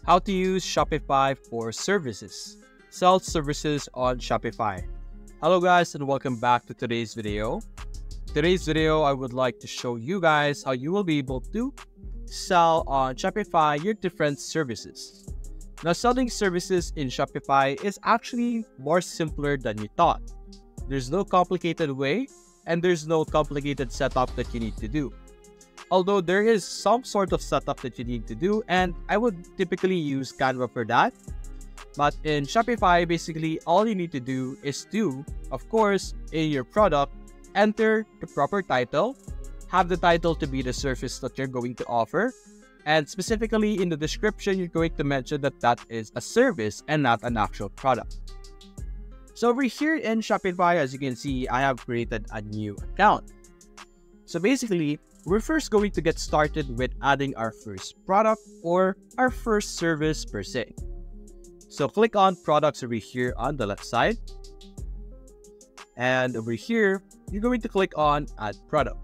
How to use Shopify for services. Sell services on Shopify. Hello guys and welcome back to today's video. Today's video, I would like to show you guys how you will be able to sell on Shopify your different services. Now, selling services in Shopify is actually more simpler than you thought. There's no complicated way and there's no complicated setup that you need to do. Although there is some sort of setup that you need to do, and I would typically use Canva for that. But in Shopify, basically all you need to do is to, of course, in your product, enter the proper title, have the title to be the service that you're going to offer, and specifically in the description, you're going to mention that that is a service and not an actual product. So over here in Shopify, as you can see, I have created a new account. So basically, we're first going to get started with adding our first product or our first service per se. So click on products over here on the left side. And over here, you're going to click on add product.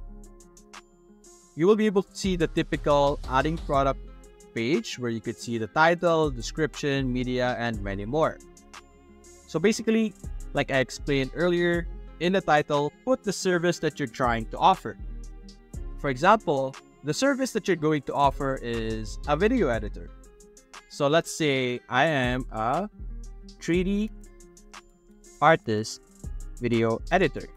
You will be able to see the typical adding product page where you could see the title, description, media, and many more. So basically, like I explained earlier, in the title, put the service that you're trying to offer. For example, the service that you're going to offer is a video editor. So let's say I am a 3D artist video editor.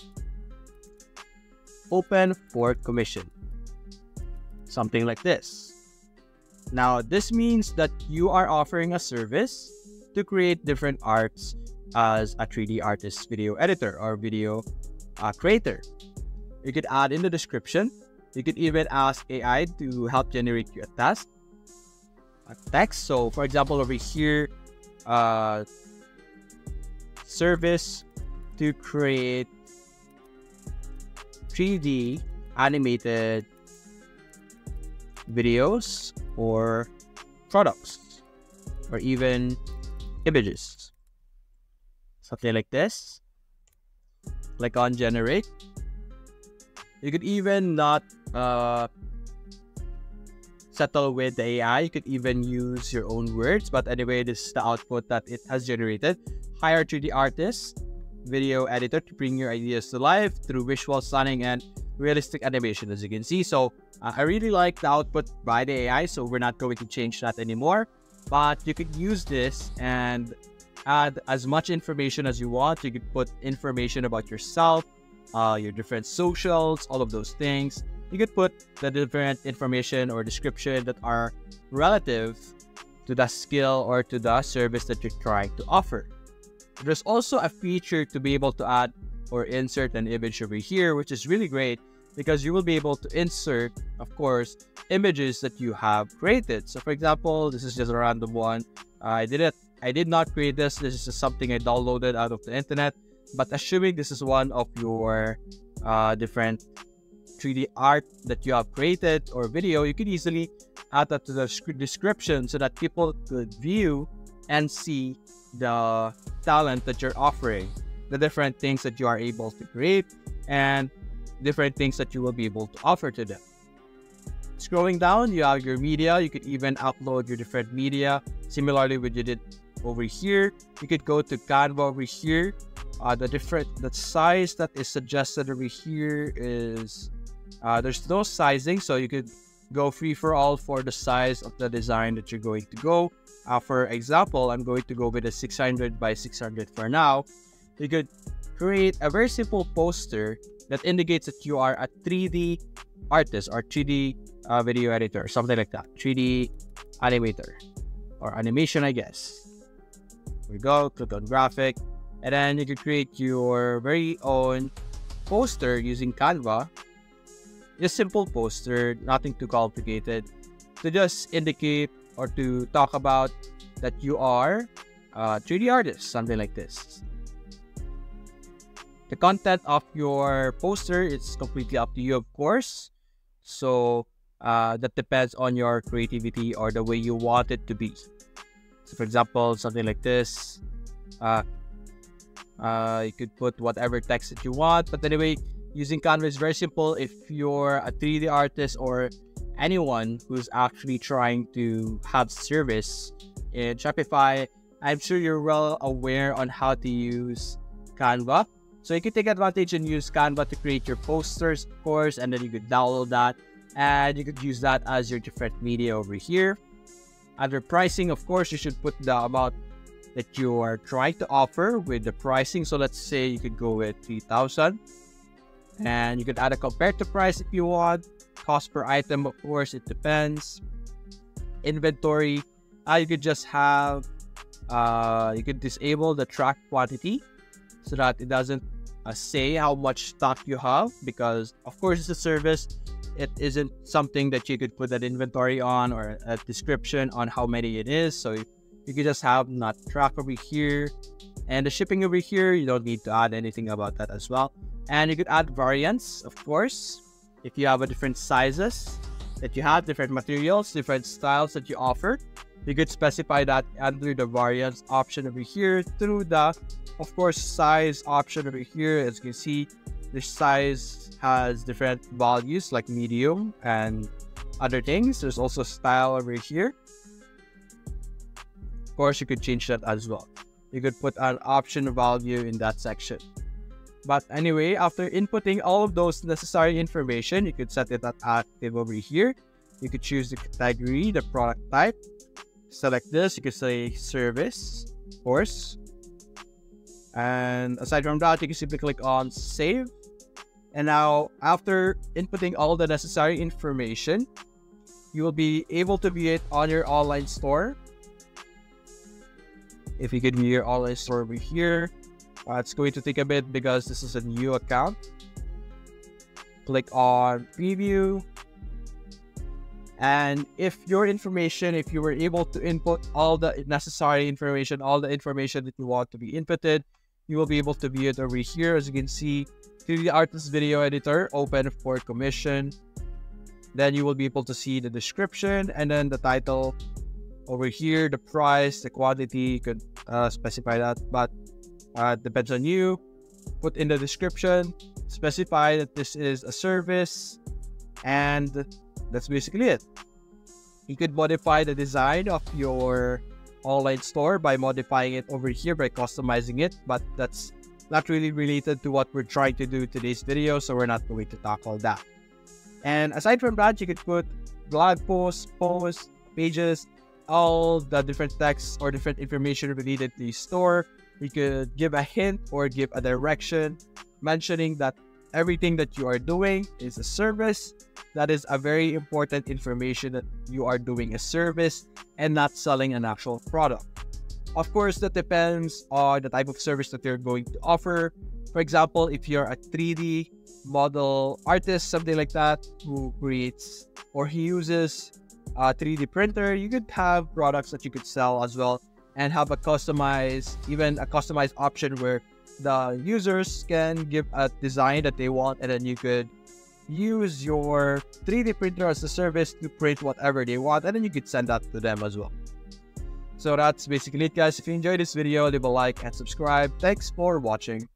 Open for commission. Something like this. Now, this means that you are offering a service to create different arts as a 3D artist video editor or video creator. You could add in the description. You could even ask AI to help generate you a text. So for example, over here, service to create 3D animated videos or products or even images. Something like this. Click on generate. You could even not settle with the AI. You could even use your own words. But anyway, this is the output that it has generated. Hire 3D artist, video editor to bring your ideas to life through visual stunning and realistic animation, as you can see. So I really like the output by the AI. So we're not going to change that anymore. But you could use this and add as much information as you want. You could put information about yourself, your different socials, all of those things. You could put the different information or description that are relative to the skill or to the service that you're trying to offer. There's also a feature to be able to add or insert an image over here, which is really great because you will be able to insert, of course, images that you have created. So for example, this is just a random one. I did not create this. This is just something I downloaded out of the internet. But assuming this is one of your different 3D art that you have created or video, you could easily add that to the description so that people could view and see the talent that you're offering, the different things that you are able to create, and different things that you will be able to offer to them. Scrolling down, you have your media. You could even upload your different media. Similarly, what you did over here, you could go to Canva over here. The size that is suggested over here is there's no sizing, so you could go free for all for the size of the design that you're going to go. For example, I'm going to go with a 600 by 600 for now. You could create a very simple poster that indicates that you are a 3D artist or 3D video editor, something like that. 3D animator or animation, I guess. Here we go. Click on graphic. And then you can create your very own poster using Canva. Just simple poster, nothing too complicated, to just indicate or to talk about that you are a 3D artist, something like this. The content of your poster is completely up to you, of course. So that depends on your creativity or the way you want it to be. So for example, something like this. You could put whatever text that you want. But anyway, using Canva is very simple. If you're a 3D artist or anyone who's actually trying to have service in Shopify, I'm sure you're well aware on how to use Canva. So you can take advantage and use Canva to create your posters, of course, and then you could download that and you could use that as your different media over here. Under pricing, of course, you should put the amount that you are trying to offer with the pricing. So let's say you could go with 3,000 and you could add a compared to price if you want. Cost per item, of course, it depends. Inventory, you could just have, you could disable the track quantity so that it doesn't say how much stock you have, because of course it's a service. It isn't something that you could put an inventory on or a description on how many it is. So you could just have not track over here, and the shipping over here, you don't need to add anything about that as well. And you could add variants, of course, if you have a different sizes that you have, different materials, different styles that you offer. You could specify that under the variants option over here through the, of course, size option over here. As you can see, the size has different values like medium and other things. There's also style over here. Of course, you could change that as well. You could put an option value in that section. But anyway, after inputting all of those necessary information, you could set it at active over here. You could choose the category, the product type. Select this. You could say service, of course. And aside from that, you can simply click on save. And now, after inputting all the necessary information, you will be able to view it on your online store. If you could view your online store over here, it's going to take a bit because this is a new account. Click on preview. And if your information, if you were able to input all the necessary information, all the information that you want to be inputted, you will be able to view it over here. As you can see, 3D Artist Video Editor, open for commission. Then you will be able to see the description and then the title over here, the price, the quantity. You could specify that, but depends on you. Put in the description, specify that this is a service, and that's basically it. You could modify the design of your online store by modifying it over here, by customizing it, but that's not really related to what we're trying to do in today's video, so we're not going to tackle that. And aside from that, you could put blog posts, pages, all the different texts or different information related to the store. You could give a hint or give a direction mentioning that everything that you are doing is a service. That is a very important information, that you are doing a service and not selling an actual product. Of course, that depends on the type of service that you're going to offer. For example, if you're a 3D model artist, something like that, who creates or he uses a 3D printer, you could have products that you could sell as well and have a customized, even a customized option where the users can give a design that they want, and then you could use your 3D printer as a service to print whatever they want, and then you could send that to them as well. So that's basically it, guys. If you enjoyed this video, leave a like and subscribe. Thanks for watching.